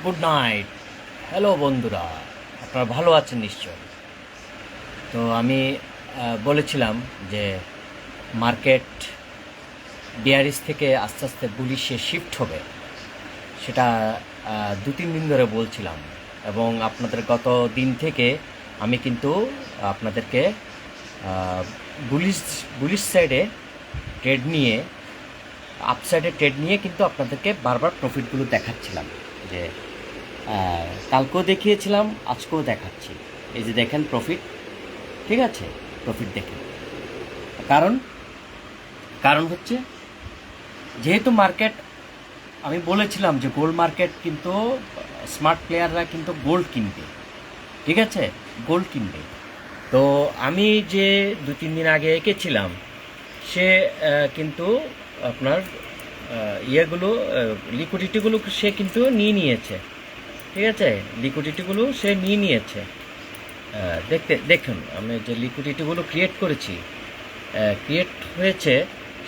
Good night. Hello বন্ধুরা, আপনারা ভালো আছেন নিশ্চয়। তো আমি বলেছিলাম যে মার্কেট বিয়ারিশ থেকে আস্তে আস্তে বুলিশে শিফট হবে, সেটা 2-3 দিন ধরে বলছিলাম। এবং আপনাদের গত দিন থেকে আমি কিন্তু আপনাদেরকে বুলিশ বুলিশ সাইডে ট্রেড নিয়ে, আপসাইডে ট্রেড নিয়ে কিন্তু আপনাদেরকে বারবার প্রফিটগুলো দেখাচ্ছিলাম। যে কালকেও দেখিয়েছিলাম, আজকেও দেখাচ্ছি। এই যে দেখেন প্রফিট, ঠিক আছে? প্রফিট দেখেন। কারণ কারণ হচ্ছে, যেহেতু মার্কেট, আমি বলেছিলাম যে গোল্ড মার্কেট কিন্তু স্মার্ট প্লেয়াররা কিন্তু গোল্ড কিনবে, ঠিক আছে? গোল্ড কিনবে। তো আমি যে 2-3 দিন আগে এঁকেছিলাম, সে কিন্তু আপনার ইয়েগুলো, লিকুইডিটিগুলো সে কিন্তু নিয়ে নিয়েছে, ঠিক আছে? লিকুইডিটিগুলো সে নিয়ে নিয়েছে। দেখুন, আমি যে লিকুইডিটিগুলো ক্রিয়েট করেছি, ক্রিয়েট হয়েছে,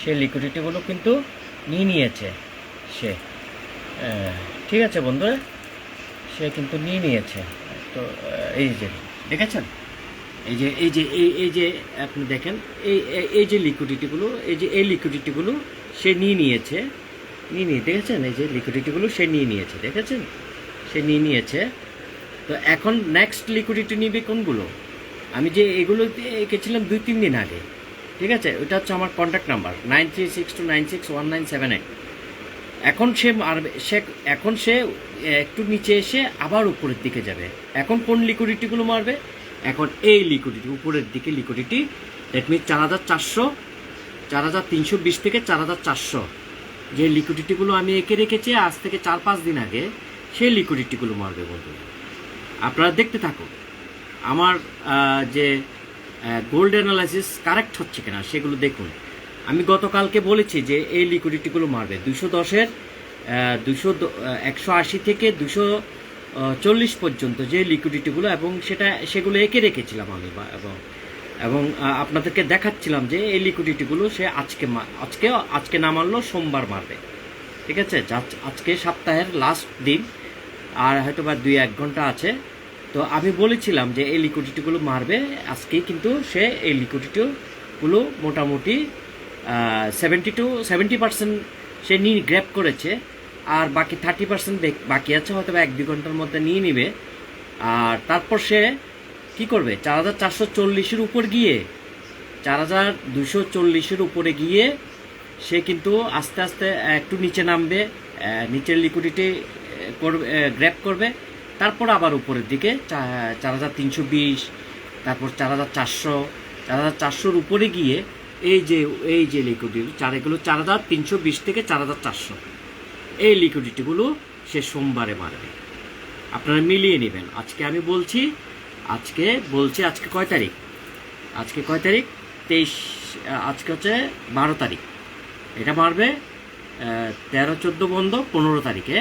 সে লিকুইডিটিগুলো কিন্তু নিয়ে নিয়েছে সে। ঠিক আছে বন্ধুরা, সে কিন্তু নিয়ে নিয়েছে। তো এই যে দেখেছেন, এই যে আপনি দেখেন, এই যে লিকুইডিটিগুলো, এই লিকুইডিটিগুলো সে নিয়ে নিয়েছে, দেখেছেন? এই যে লিকুইডিটিগুলো সে নিয়ে নিয়েছে, দেখেছেন? সে নিয়ে নিয়েছে। তো এখন নেক্সট লিকুইডিটি নিবে কোনগুলো? আমি যে এগুলো এঁকেছিলাম 2-3 দিন আগে, ঠিক আছে? ওটা হচ্ছে আমার কন্ট্যাক্ট নাম্বার 9362961978। এখন সে একটু নিচে এসে আবার উপরের দিকে যাবে। এখন কোন লিকুইডিটিগুলো মারবে? এখন এই লিকুইডিটি, উপরের দিকে লিকুইডিটি, দ্যাট মিনস 4400, 4320 থেকে 4400, যে লিকুইডিটিগুলো আমি এঁকে রেখেছি আজ থেকে 4-5 দিন আগে, সেই লিকুইডিটিগুলো মারবে বন্ধুরা। আপনারা দেখতে থাকুন আমার যে গোল্ড অ্যানালাইসিস কারেক্ট হচ্ছে কিনা সেগুলো দেখুন। আমি গতকালকে বলেছি যে এই লিকুইডিটিগুলো মারবে 210-এর, 180 থেকে 240 পর্যন্ত যে লিকুইডিটিগুলো, এবং সেগুলো এঁকে রেখেছিলাম আমি, এবং আপনাদেরকে দেখাচ্ছিলাম যে এই লিকুইডিটিগুলো সে আজকে না মারলেও সোমবার মারবে, ঠিক আছে? আজকে সপ্তাহের লাস্ট দিন, আর হয়তো বা 2-1 ঘন্টা আছে। তো আমি বলেছিলাম যে এই লিকুইডিটিগুলো মারবে আজকেই, কিন্তু সে এই লিকুইডিটিগুলো মোটামুটি 70% সে নিয়ে গ্র্যাব করেছে, আর বাকি 30% বাকি আছে, হয়তো বা 1-2 ঘন্টার মধ্যে নিয়ে নিবে। আর তারপর সে কি করবে? 4440-এর উপর গিয়ে, 4240-এর উপরে গিয়ে সে কিন্তু আস্তে আস্তে একটু নিচে নামবে, নিচের লিকুইডিটি করবে, গ্র্যাব করবে, তারপর আবার উপরের দিকে 4320, তারপর 4400-4400-র উপরে গিয়ে এই যে লিকুইডিটি এগুলো 4320 থেকে 4400, এই লিকুইডিটিগুলো সে সোমবারে মারবে। আপনারা মিলিয়ে নেবেন। আজকে আমি বলছি, আজকে কয় তারিখ? আজকে কয় তারিখ? 23। আজকে হচ্ছে 12 তারিখ। এটা মারবে 13-14 বন্ধ 15 তারিখে।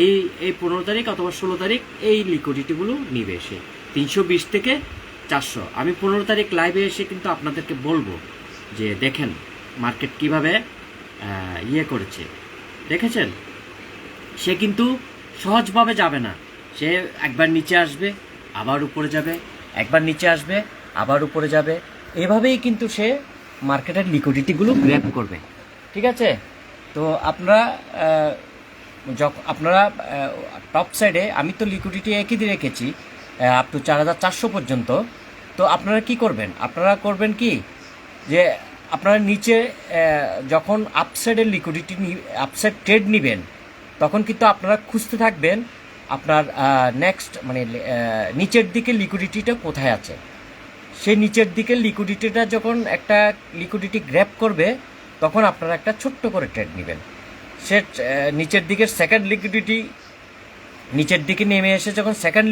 এই 15 তারিখ অথবা 16 তারিখ এই লিকুইডিটিগুলো নিবে সে 320 থেকে 400। আমি 15 তারিখ লাইভে এসে কিন্তু আপনাদেরকে বলবো যে দেখেন মার্কেট কিভাবে ইয়ে করেছে, দেখেছেন? সে কিন্তু সহজভাবে যাবে না। সে একবার নিচে আসবে, আবার উপরে যাবে, একবার নিচে আসবে, আবার উপরে যাবে। এভাবেই কিন্তু সে মার্কেটের লিকুইডিটিগুলো গ্র্যাব করবে, ঠিক আছে? তো আপনারা টপ সাইডে, আমি তো লিকুইডিটি একই দিয়ে রেখেছি আপ টু 4400 পর্যন্ত। তো আপনারা কি করবেন? আপনারা করবেন কি, যে আপনারা নিচে যখন আপসাইডের লিকুইডিটি, আপসাইড ট্রেড নেবেন, তখন কিন্তু আপনারা খুঁজতে থাকবেন আপনার নেক্সট, মানে নিচের দিকে লিকুইডিটিটা কোথায় আছে। সেই নিচের দিকে লিকুইডিটিটা যখন একটা লিকুইডিটি গ্র্যাব করবে, তখন আপনারা একটা ছোট্ট করে ট্রেড নেবেন। সে নিচের দিকের সেকেন্ড লিকুইডিটি, নিচের দিকে নেমে এসে যখন সেকেন্ড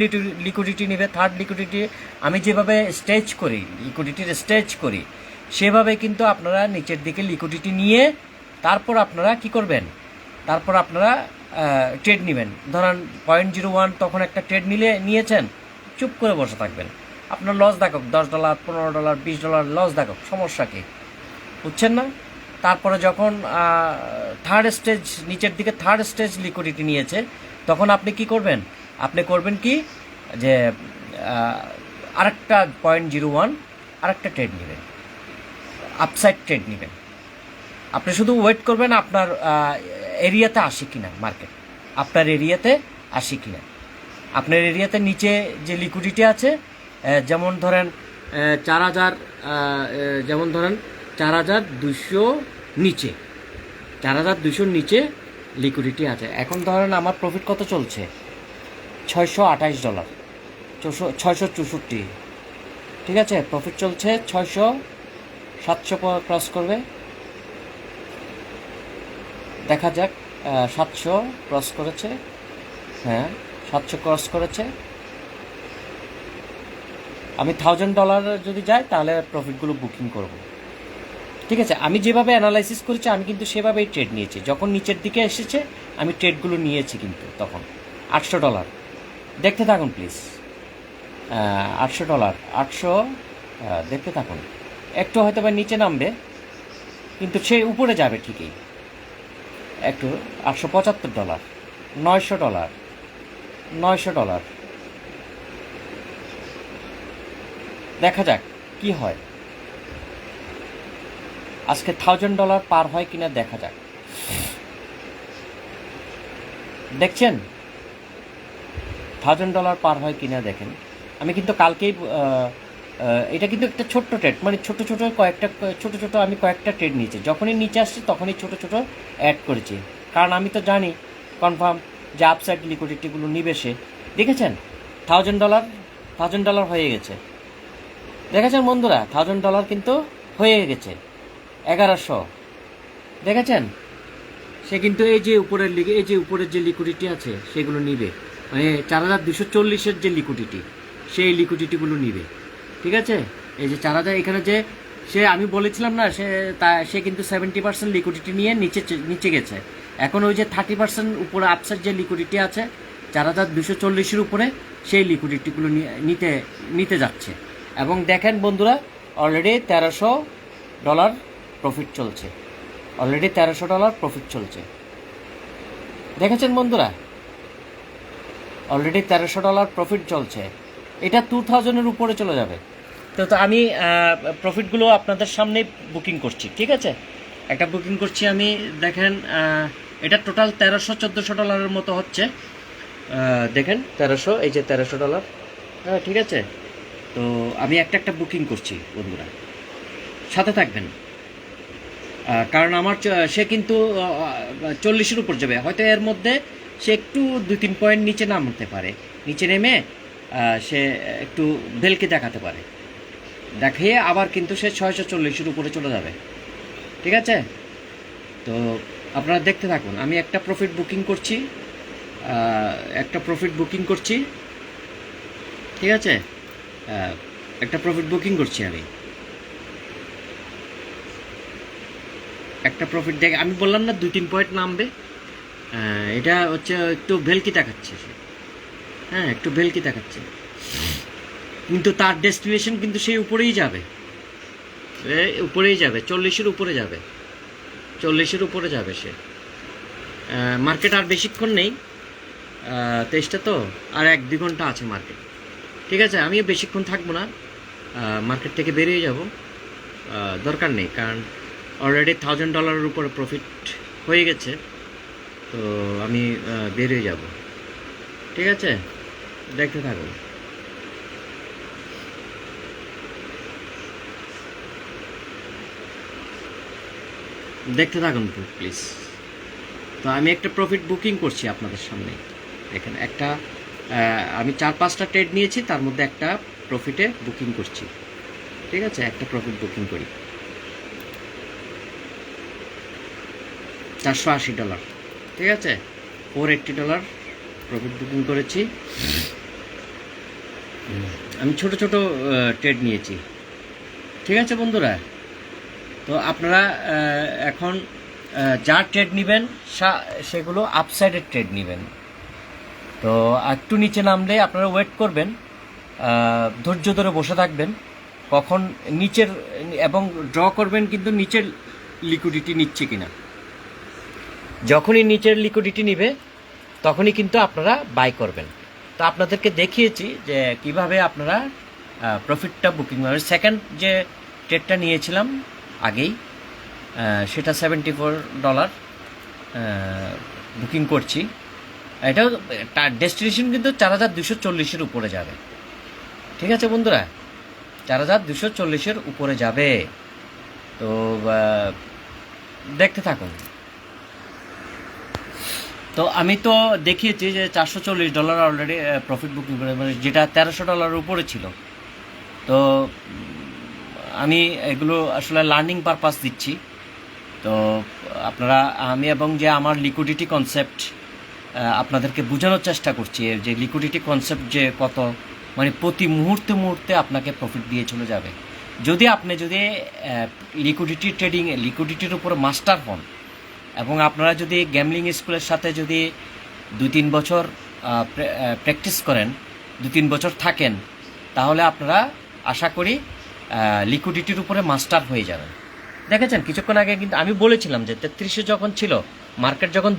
লিকুইডিটি নেবে, থার্ড লিকুইডিটি, আমি যেভাবে স্টেজ করি, লিকুইডিটির স্টেজ করি, সেভাবে কিন্তু আপনারা নিচের দিকে লিকুইডিটি নিয়ে তারপর আপনারা কি করবেন? তারপর আপনারা ট্রেড নেবেন। ধরেন 0.01 তখন একটা ট্রেড নিয়েছেন, চুপ করে বসে থাকবেন। আপনার লস দেখুক, $10, $15, $20 লস দেখুক, সমস্যা কি? বুঝছেন না? তারপরে যখন থার্ড স্টেজ, নিচের দিকে থার্ড স্টেজ লিকুইডিটি নিয়েছে, তখন আপনি কি করবেন, আপনি করবেন কি যে আরেকটা 0.01 আরেকটা ট্রেড নেবেন, আপসাইড ট্রেড নেবেন। আপনি শুধু ওয়েট করবেন আপনার এরিয়াতে আসে কিনা মার্কেট, আপনার এরিয়াতে আসে কিনা। আপনার এরিয়াতে নিচে যে লিকুইডিটি আছে, যেমন ধরেন 4,000, যেমন ধরেন 4,200 নিচে, 4,200 নিচে লিকুইডিটি আছে। এখন ধরেন আমার প্রফিট কত চলছে, $628, 664, ঠিক আছে। প্রফিট চলছে 600, 700 ক্রস করবে, দেখা যাক। 700 ক্রস করেছে, হ্যাঁ 700 ক্রস করেছে। আমি $1,000 যদি যাই তাহলে প্রফিটগুলো বুকিং করব, ঠিক আছে। আমি যেভাবে অ্যানালাইসিস করেছি আমি কিন্তু সেভাবেই ট্রেড নিয়েছি। যখন নিচের দিকে এসেছে আমি ট্রেডগুলো নিয়েছি, কিন্তু তখন $800। দেখতে থাকুন প্লিজ, $800, 800, দেখতে থাকুন। একটু হয়তো বা নিচে নামবে কিন্তু সে উপরে যাবে ঠিকই। একটু $875, $900, $900, দেখা যাক কি হয় আজকে। $1,000 পার হয় কিনা দেখা যাক। দেখছেন $1,000 পার হয় কিনা দেখেন। আমি কিন্তু কালকেই এটা কিন্তু একটা ছোট্ট ট্রেড, মানে ছোট ছোট আমি কয়েকটা ট্রেড নিয়েছি। যখনই নিচে আসছে তখনই ছোট অ্যাড করেছি, কারণ আমি তো জানি কনফার্ম যে আপসাইড লিকুইডিটিগুলো নিবে সে। দেখেছেন $1,000 হয়ে গেছে, দেখেছেন বন্ধুরা, $1,000 কিন্তু হয়ে গেছে। 1100, দেখেছেন। সে কিন্তু এই যে উপরের যে লিকুইডিটি আছে সেগুলো নিবে, মানে 4,240-এর যে লিকুইডিটি, সেই লিকুইডিটিগুলো নিবে, ঠিক আছে। এই যে 4,000, এখানে যে সে আমি বলেছিলাম না, সে কিন্তু 70% লিকুইডিটি নিয়ে নিচে গেছে। এখন ওই যে 30% উপরে আপসাইড যে লিকুইডিটি আছে 4,240-এর উপরে, সেই লিকুইডিটিগুলো নিতে যাচ্ছে। এবং দেখেন বন্ধুরা, অলরেডি $1,300 প্রফিট চলছে, অলরেডি $1,300 প্রফিট চলছে, দেখেছেন বন্ধুরা, অলরেডি $1,300 প্রফিট চলছে। এটা 2,000-এর উপরে চলে যাবে। তো আমি প্রফিটগুলো আপনাদের সামনে বুকিং করছি, ঠিক আছে। একটা বুকিং করছি আমি, দেখেন এটা টোটাল $1,300-1400 মতো হচ্ছে। দেখেন 1300, এই যে $1,300, হ্যাঁ ঠিক আছে। তো আমি একটা বুকিং করছি বন্ধুরা, সাথে থাকবেন। কারণ আমার সে কিন্তু 40-এর উপর যাবে, হয়তো এর মধ্যে সে একটু 2-3 পয়েন্ট নিচে নামতে পারে, নিচে নেমে সে একটু ভেলকে দেখাতে পারে, দেখিয়ে আবার কিন্তু সে 640-এর উপরে চলে যাবে, ঠিক আছে। তো আপনারা দেখতে থাকুন। আমি একটা প্রফিট বুকিং করছি, ঠিক আছে। একটা প্রফিট বুকিং করছি আমি, একটা প্রফিট দেখে আমি বললাম না 2-3 পয়েন্ট নামবে। এটা হচ্ছে একটু ভেলকি দেখাচ্ছে সে, হ্যাঁ একটু ভেলকি দেখাচ্ছে, কিন্তু তার ডেস্টিনেশন কিন্তু সেই উপরেই যাবে, 40-এর উপরে যাবে, 40-এর উপরে যাবে সে। মার্কেট আর বেশিক্ষণ নেই, 23টা তো, আর 1-2 ঘন্টা আছে মার্কেট, ঠিক আছে। আমি বেশিক্ষণ থাকবো না, মার্কেট থেকে বেরিয়ে যাব, দরকার নেই, কারণ অলরেডি $1,000-এর উপরে প্রফিট হয়ে গেছে। তো আমি বেরিয়ে যাব, ঠিক আছে। দেখতে থাকুন। দেখতে থাকুন প্লিজ। তো আমি একটা প্রফিট বুকিং করছি আপনাদের সামনে, দেখেন একটা আমি 4-5টা ট্রেড নিয়েছি, তার মধ্যে একটা প্রফিটে বুকিং করছি, ঠিক আছে। একটা প্রফিট বুকিং করি $480, ঠিক আছে। $480 প্রফিট বুকিং করেছি। আমি ছোট ট্রেড নিয়েছি, ঠিক আছে বন্ধুরা। তো আপনারা এখন যা ট্রেড নেবেন সেগুলো আপসাইডের ট্রেড নেবেন। তো একটু নিচে নামলে আপনারা ওয়েট করবেন, ধৈর্য ধরে বসে থাকবেন, কখন নিচের, এবং ড্র করবেন কিন্তু নিচের লিকুইডিটি নিচ্ছে কিনা। যখনই নিচের লিকুইডিটি নিবে তখনই কিন্তু আপনারা বাই করবেন। তো আপনাদেরকে দেখিয়েছি যে কিভাবে আপনারা প্রফিটটা বুকিং করবেন। সেকেন্ড যে ট্রেডটা নিয়েছিলাম আগেই, সেটা $74 বুকিং করছি। এটাও ডেস্টিনেশন কিন্তু 4240-এর উপরে যাবে। ঠিক আছে বন্ধুরা, 4240-এর উপরে যাবে। তো দেখতে থাকুন। তো আমি তো দেখিয়েছি যে $440 অলরেডি প্রফিট বুকিং করে, মানে যেটা $1300 উপরে ছিল। তো আমি এগুলো আসলে লার্নিং পারপাস দিচ্ছি। তো আপনারা, আমি এবং যে আমার লিকুইডিটি কনসেপ্ট আপনাদেরকে বোঝানোর চেষ্টা করছি, যে লিকুইডিটি কনসেপ্ট যে কত, মানে প্রতি মুহূর্তে মুহূর্তে আপনাকে প্রফিট দিয়ে চলে যাবে যদি আপনি লিকুইডিটি ট্রেডিং, লিকুইডিটির উপর মাস্টার হন, এবং আপনারা যদি গ্যামলিং স্কুলের সাথে যদি 2-3 বছর প্র্যাকটিস করেন, 2-3 বছর থাকেন, তাহলে আপনারা আশা করি লিকুইডিটির উপরে মাস্টার হয়ে যাবেন। দেখেছেন কিছুক্ষণ আগে কিন্তু আমি বলেছিলাম যে 33-এ যখন ছিল মার্কেট, যখন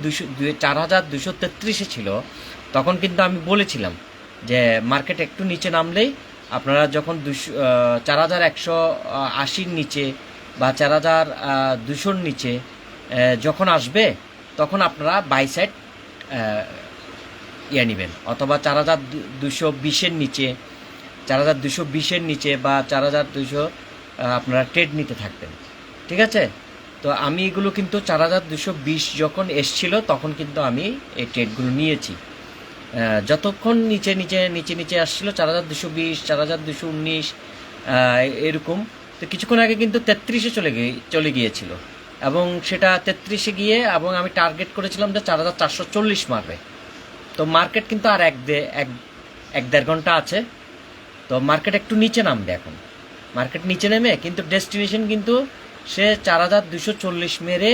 4233-এ ছিল, তখন কিন্তু আমি বলেছিলাম যে মার্কেট একটু নিচে নামলেই আপনারা যখন 4180-র নিচে বা 4200-র নিচে যখন আসবে, তখন আপনারা বাই সাইড নেবেন, অথবা 4220-এর নিচে, 4220-এর নিচে বা 4200 আপনারা ট্রেড নিতে থাকবেন। ঠিক আছে? তো আমি এগুলো কিন্তু 4220 যখন এসছিল, তখন কিন্তু আমি এই ট্রেডগুলো নিয়েছি। যতক্ষণ নিচে নিচে নিচে নিচে আসছিল 4220, 4219 এরকম। তো কিছুক্ষণ আগে কিন্তু 33-এ চলে গিয়েছিল, এবং সেটা 33-এ গিয়ে, এবং আমি টার্গেট করেছিলাম যে 4440 মারবে। তো মার্কেট কিন্তু আর এক দেড় ঘন্টা আছে। তো মার্কেট একটু নিচে নামবে। এখন মার্কেট নিচে নেমে কিন্তু ডেস্টিনেশন কিন্তু সে 4240 মেরে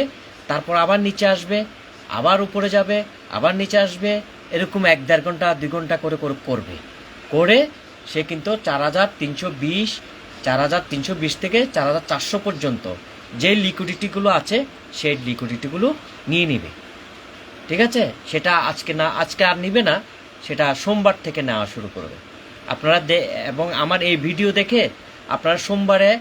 তারপর আবার নিচে আসবে, আবার উপরে যাবে, আবার নিচে আসবে, এরকম 1-1.5 ঘন্টা 2 ঘন্টা করে করে সে কিন্তু 4320 থেকে 4400 পর্যন্ত যে লিকুইডিটিগুলো আছে সেই লিকুইডিটিগুলো নিয়ে নেবে। ঠিক আছে? সেটা আজকে আর নিবে না, সেটা সোমবার থেকে নেওয়া শুরু করবে। আপনারা এবং আমার এই ভিডিও দেখে আপনারা সোমবারে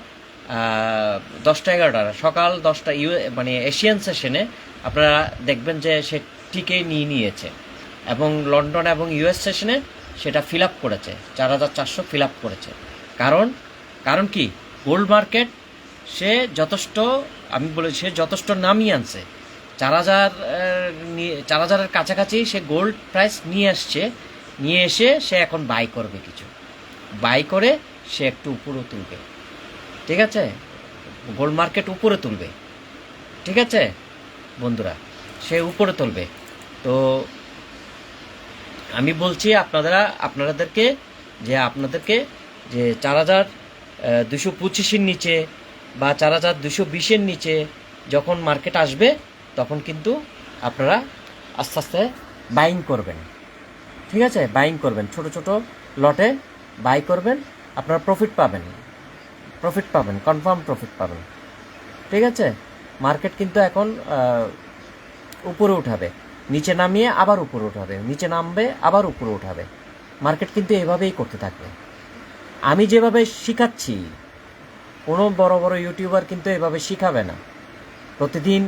10টা-11টা সকাল 10টা মানে এশিয়ান সেশনে আপনারা দেখবেন যে সে ঠিকই নিয়েছে, এবং লন্ডন এবং ইউএস সেশনে সেটা ফিল আপ করেছে, 4400 ফিল আপ করেছে। কারণ কি, গোল্ড মার্কেট সে যথেষ্ট, আমি বলি সে যথেষ্ট নামিয়ে আনছে। 4000-এর কাছাকাছি সে গোল্ড প্রাইস নিয়ে এসে সে এখন বাই করবে, কিছু বাই করে সে একটু উপরে তুলবে। ঠিক আছে? গোল্ড মার্কেট উপরে তুলবে। ঠিক আছে বন্ধুরা, সে উপরে তুলবে। তো আমি বলছি আপনাদেরকে যে 4225-এর নিচে বা 4220-এর নিচে যখন মার্কেট আসবে, তখন কিন্তু আপনারা আস্তে আস্তে বাইং করবেন। ঠিক আছে? বাইং করবেন, ছোট ছোট লটে বাই করবেন, আপনারা প্রফিট পাবেন, কনফার্ম প্রফিট পাবেন। ঠিক আছে? মার্কেট কিন্তু এখন উপরে উঠাবে, নিচে নামিয়ে আবার উপরে উঠাবে, নিচে নামবে আবার উপরে উঠাবে। মার্কেট কিন্তু এভাবেই করতে থাকবে। আমি যেভাবে শিখাচ্ছি, কোনো বড় বড় ইউটিউবার কিন্তু এভাবে শিখাবে না। প্রতিদিন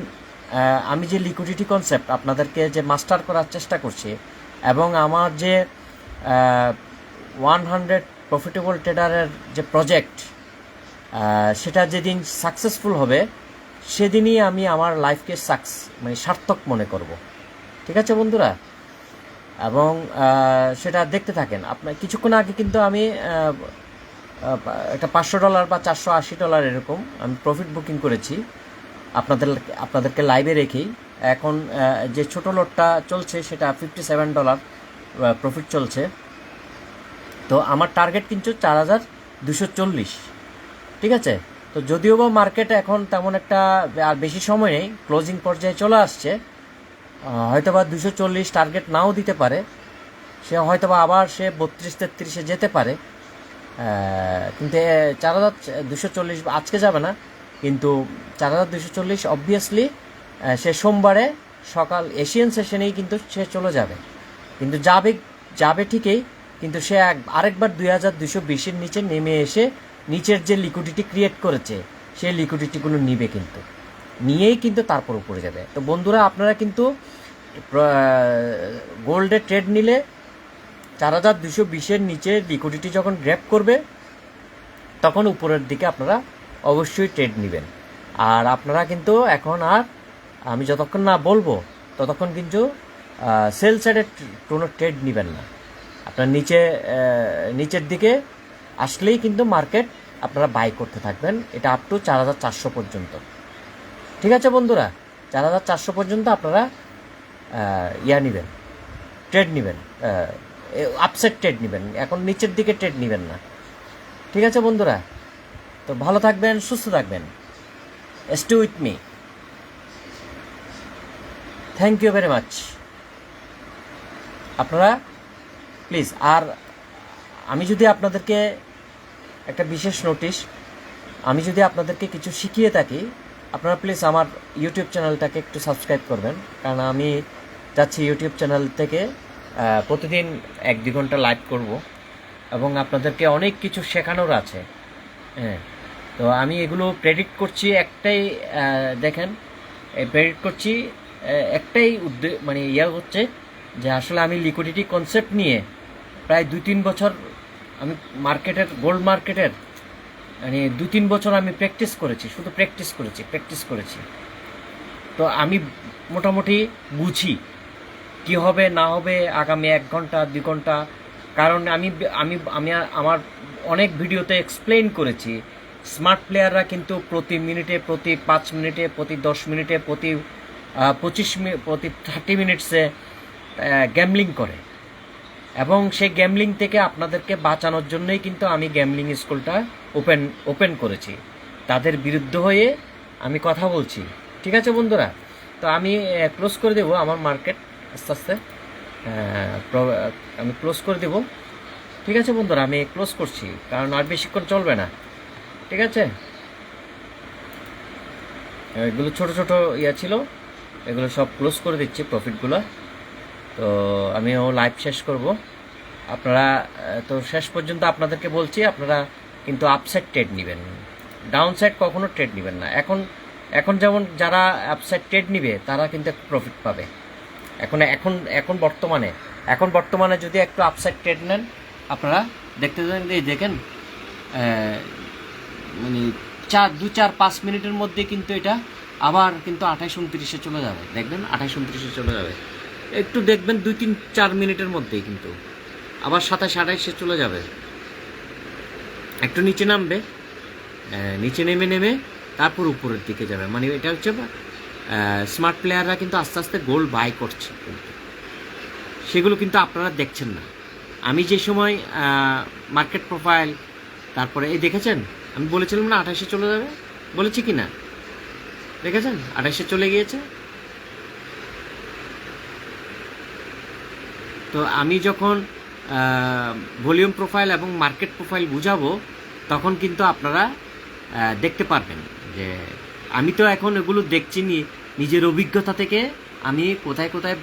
আমি যে লিকুইডিটি কনসেপ্ট আপনাদেরকে যে মাস্টার করার চেষ্টা করছি, এবং আমার যে 100 প্রফিটেবল ট্রেডারের যে প্রজেক্ট, সেটা যেদিন সাকসেসফুল হবে, সেদিনই আমি আমার লাইফকে মানে সার্থক মনে করব। ঠিক আছে বন্ধুরা? এবং সেটা দেখতে থাকেন। আপনার কিছুক্ষণ আগে কিন্তু আমি একটা $500 বা $480 এরকম আমি প্রফিট বুকিং করেছি আপনাদেরকে লাইভে রেখেই। এখন যে ছোট লটটা চলছে সেটা $57 প্রফিট চলছে। তো আমার টার্গেট কিন্তু 4240। ঠিক আছে? তো যদিও বা মার্কেট এখন তেমন একটা আর বেশি সময় নেই, ক্লোজিং পর্যায়ে চলে আসছে, হয়তোবা 240 টার্গেট নাও দিতে পারে, সে হয়তোবা আবার সে 32-33-এ যেতে পারে, কিন্তু 4240 আজকে যাবে না, কিন্তু 4240 অবভিয়াসলি সে সোমবারে সকাল এশিয়ান সেশনেই কিন্তু সে চলে যাবে, কিন্তু যাবে যাবে ঠিকই, কিন্তু সে আরেকবার 2220-এর নিচে নেমে এসে নিচের যে লিকুইডিটি ক্রিয়েট করেছে সেই লিকুইডিটিগুলো নিবে, কিন্তু নিয়েই কিন্তু তারপর উপরে যাবে। তো বন্ধুরা, আপনারা কিন্তু গোল্ডে ট্রেড নিলে 4220-এর নিচে লিকুইডিটি যখন গ্র্যাব করবে তখন উপরের দিকে আপনারা অবশ্যই ট্রেড নেবেন। আর আপনারা কিন্তু এখন আর আমি যতক্ষণ না বলবো ততক্ষণ কিন্তু সেল সাইডের কোনো ট্রেড নেবেন না। আপনার নিচের দিকে আসলেই কিন্তু মার্কেট আপনারা বাই করতে থাকবেন, এটা আপ টু 4400 পর্যন্ত। ঠিক আছে বন্ধুরা, 4400 পর্যন্ত আপনারা নেবেন, ট্রেড নেবেন, আপসাইড ট্রেড নেবেন, এখন নিচের দিকে ট্রেড নেবেন না। ঠিক আছে বন্ধুরা, তো ভালো থাকবেন, সুস্থ থাকবেন। Stay with me. Thank you very much. আপনারা প্লিজ, আর আমি যদি আপনাদেরকে একটা বিশেষ নোটিশ, আমি যদি আপনাদেরকে কিছু শিখিয়ে থাকি, আপনারা প্লিজ আমার ইউটিউব চ্যানেলটাকে একটু সাবস্ক্রাইব করবেন, কারণ আমি চাচ্ছি ইউটিউব চ্যানেল থেকে প্রতিদিন 1-2 ঘন্টা লাইভ করব এবং আপনাদেরকে অনেক কিছু শেখানোর আছে। হ্যাঁ, তো আমি এগুলো প্রেডিক্ট করছি একটাই, দেখেন প্রেডিক্ট করছি একটাই মানে হচ্ছে যে আসলে আমি লিকুইডিটি কনসেপ্ট নিয়ে প্রায় 2-3 বছর আমি গোল্ড মার্কেটের মানে 2-3 বছর আমি প্র্যাকটিস করেছি, শুধু প্র্যাকটিস করেছি। তো আমি মোটামুটি বুঝি কি হবে না হবে আগামী 1 ঘন্টা 2 ঘন্টা, কারণ আমি আমি আমি আমার অনেক ভিডিওতে এক্সপ্লেইন করেছি স্মার্ট প্লেয়াররা কিন্তু প্রতি মিনিটে, প্রতি 5 মিনিটে, প্রতি 10 মিনিটে, প্রতি 25 মিনিট, প্রতি 30 মিনিটসে গ্যামলিং করে, এবং সেই গ্যামলিং থেকে আপনাদেরকে বাঁচানোর জন্যই কিন্তু আমি গ্যামলিং স্কুলটা ওপেন করেছি। তাদের বিরুদ্ধে হয়ে আমি কথা বলছি। ঠিক আছে বন্ধুরা, তো আমি ক্লোজ করে দেবো আমার মার্কেট আস্তে আস্তে, আমি ক্লোজ করে দেব। ঠিক আছে বন্ধুরা, আমি ক্লোজ করছি, কারণ আর বেশিক্ষণ চলবে না। ঠিক আছে, এগুলো ছোট ছোট ছিল, এগুলো সব ক্লোজ করে দিচ্ছি প্রফিটগুলো। তো আমিও লাইভ শেষ করব। আপনারা তো শেষ পর্যন্ত আপনাদেরকে বলছি, আপনারা কিন্তু আপসাইড ট্রেড নেবেন, ডাউন সাইড কখনো ট্রেড নেবেন না। এখন যেমন যারা আপসাইড ট্রেড নিবে তারা কিন্তু প্রফিট পাবে। এখন বর্তমানে যদি একটু আপসাইড ট্রেড নেন, আপনারা দেখেন মানে 2-4-5 মিনিটের মধ্যে কিন্তু এটা আবার কিন্তু 28-29-এ চলে যাবে। দেখবেন 28-29-এ চলে যাবে, একটু দেখবেন 2-3-4 মিনিটের মধ্যেই কিন্তু আবার 27-28-এ চলে যাবে। একটু নিচে নামবে, নিচে নেমে তারপর উপরের দিকে যাবে। মানে এটা হচ্ছে স্মার্ট প্লেয়াররা কিন্তু আস্তে আস্তে গোল্ড বাই করছে, কিন্তু সেগুলো কিন্তু আপনারা দেখছেন না। আমি যে সময় মার্কেট প্রোফাইল, তারপরে এই দেখেছেন আমি বলেছিলাম না 28-এ চলে যাবে, বলেছি কি না? দেখেছেন 28-এ চলে গিয়েছে। তো আমি যখন ভলিউম প্রোফাইল এবং মার্কেট প্রোফাইল বুঝাবো তখন কিন্তু আপনারা দেখতে পারবেন যে আমি তো এখন এগুলো দেখছি নিজের অভিজ্ঞতা থেকে। আমি কোথায় কোথায়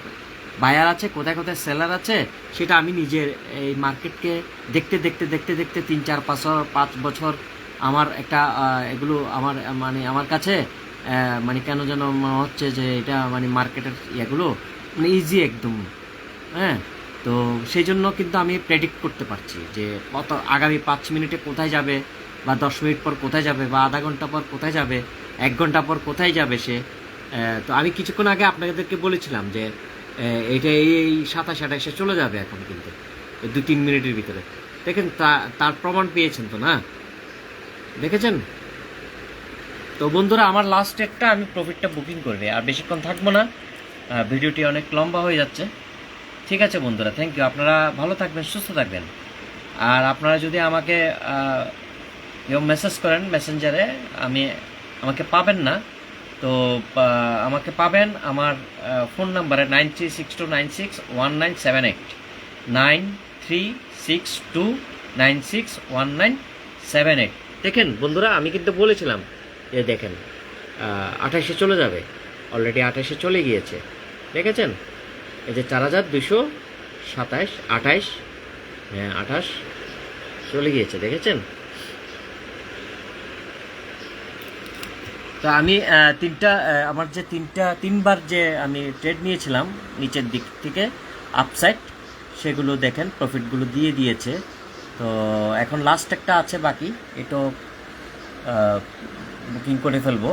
বায়ার আছে, কোথায় কোথায় সেলার আছে, সেটা আমি নিজের এই মার্কেটকে দেখতে 3-4-5 বছর আমার একটা এগুলো আমার কাছে মানে কেন যেন মনে হচ্ছে যে এটা মানে মার্কেটের এগুলো মানে ইজি একদম। হ্যাঁ, তো সেই জন্য কিন্তু আমি প্রেডিক্ট করতে পারছি যে কত আগামী 5 মিনিটে কোথায় যাবে, বা 10 মিনিট পর কোথায় যাবে, বা আধা ঘন্টা পর কোথায় যাবে, 1 ঘন্টা পর কোথায় যাবে সে। তো আমি কিছুক্ষণ আগে আপনাদেরকে বলেছিলাম যে এটা এই 27-28-এ চলে যাবে এখন, কিন্তু 2-3 মিনিটের ভিতরে। দেখেন তার প্রমাণ পেয়েছেন তো না? দেখেছেন তো বন্ধুরা, আমার লাস্ট একটা আমি প্রফিটটা বুকিং করবে, আর বেশিক্ষণ থাকবো না, ভিডিওটি অনেক লম্বা হয়ে যাচ্ছে। ঠিক আছে বন্ধুরা, থ্যাংক ইউ। আপনারা ভালো থাকবেন, সুস্থ থাকবেন। আর আপনারা যদি আমাকে মেসেজ করেন মেসেঞ্জারে, আমাকে পাবেন না, তো আমাকে পাবেন আমার ফোন নাম্বারে 9362961978, 9362961978। দেখেন বন্ধুরা, আমি কিন্তু বলেছিলাম যে দেখেন 28-এ চলে যাবে, অলরেডি 28-এ চলে গিয়েছে। দেখেছেন? এই যে 4227, 28 চলে গিয়েছে, দেখেছেন? তো আমি আমার যে তিনবার যে আমি ট্রেড নিয়েছিলাম নিচের দিক থেকে আপসাইড, সেগুলো দেখেন প্রফিটগুলো দিয়ে দিয়েছে। তো এখন লাস্ট একটা আছে বাকি, এটাও বুকিং করে ফেলবো।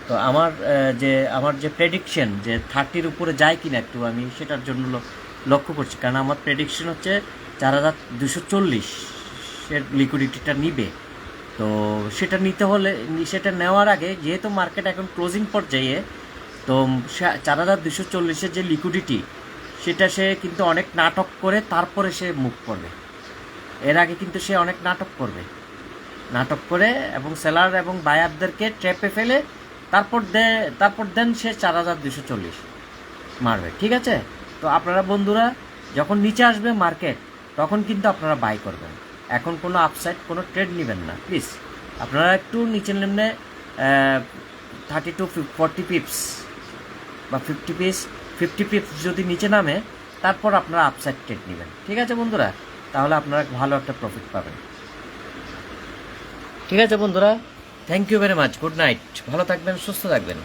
তো আমার যে প্রেডিকশন যে 30-র উপরে যায় কিনা একটু আমি সেটার জন্য লক্ষ্য করছি, কারণ আমার প্রেডিকশন হচ্ছে 4240 সে লিকুইডিটিটা নিবে। তো সেটা নিতে হলে, সেটা নেওয়ার আগে যেহেতু মার্কেট এখন ক্লোজিং পর্যায়ে, তো 4240-এর যে লিকুইডিটি সেটা সে কিন্তু অনেক নাটক করে তারপরে সে মুভ করবে। এর আগে কিন্তু সে অনেক নাটক করে এবং সেলার এবং বায়ারদেরকে ট্র্যাপে ফেলে তারপর দেন সে 4240 মারবে। ঠিক আছে? তো আপনারা বন্ধুরা যখন নিচে আসবে মার্কেট, তখন কিন্তু আপনারা বাই করবেন। এখন কোনো আপসাইড কোনো ট্রেড নেবেন না প্লিজ। আপনারা একটু নিচে নেমে 30 to 40 পিপস বা 50 পিপস যদি নিচে নামে, তারপর আপনারা আপসাইড ট্রেড নেবেন। ঠিক আছে বন্ধুরা? তাহলে আপনারা ভালো একটা প্রফিট পাবেন। ঠিক আছে বন্ধুরা, thank you very much, good night, ভালো থাকবেন, সুস্থ থাকবেন।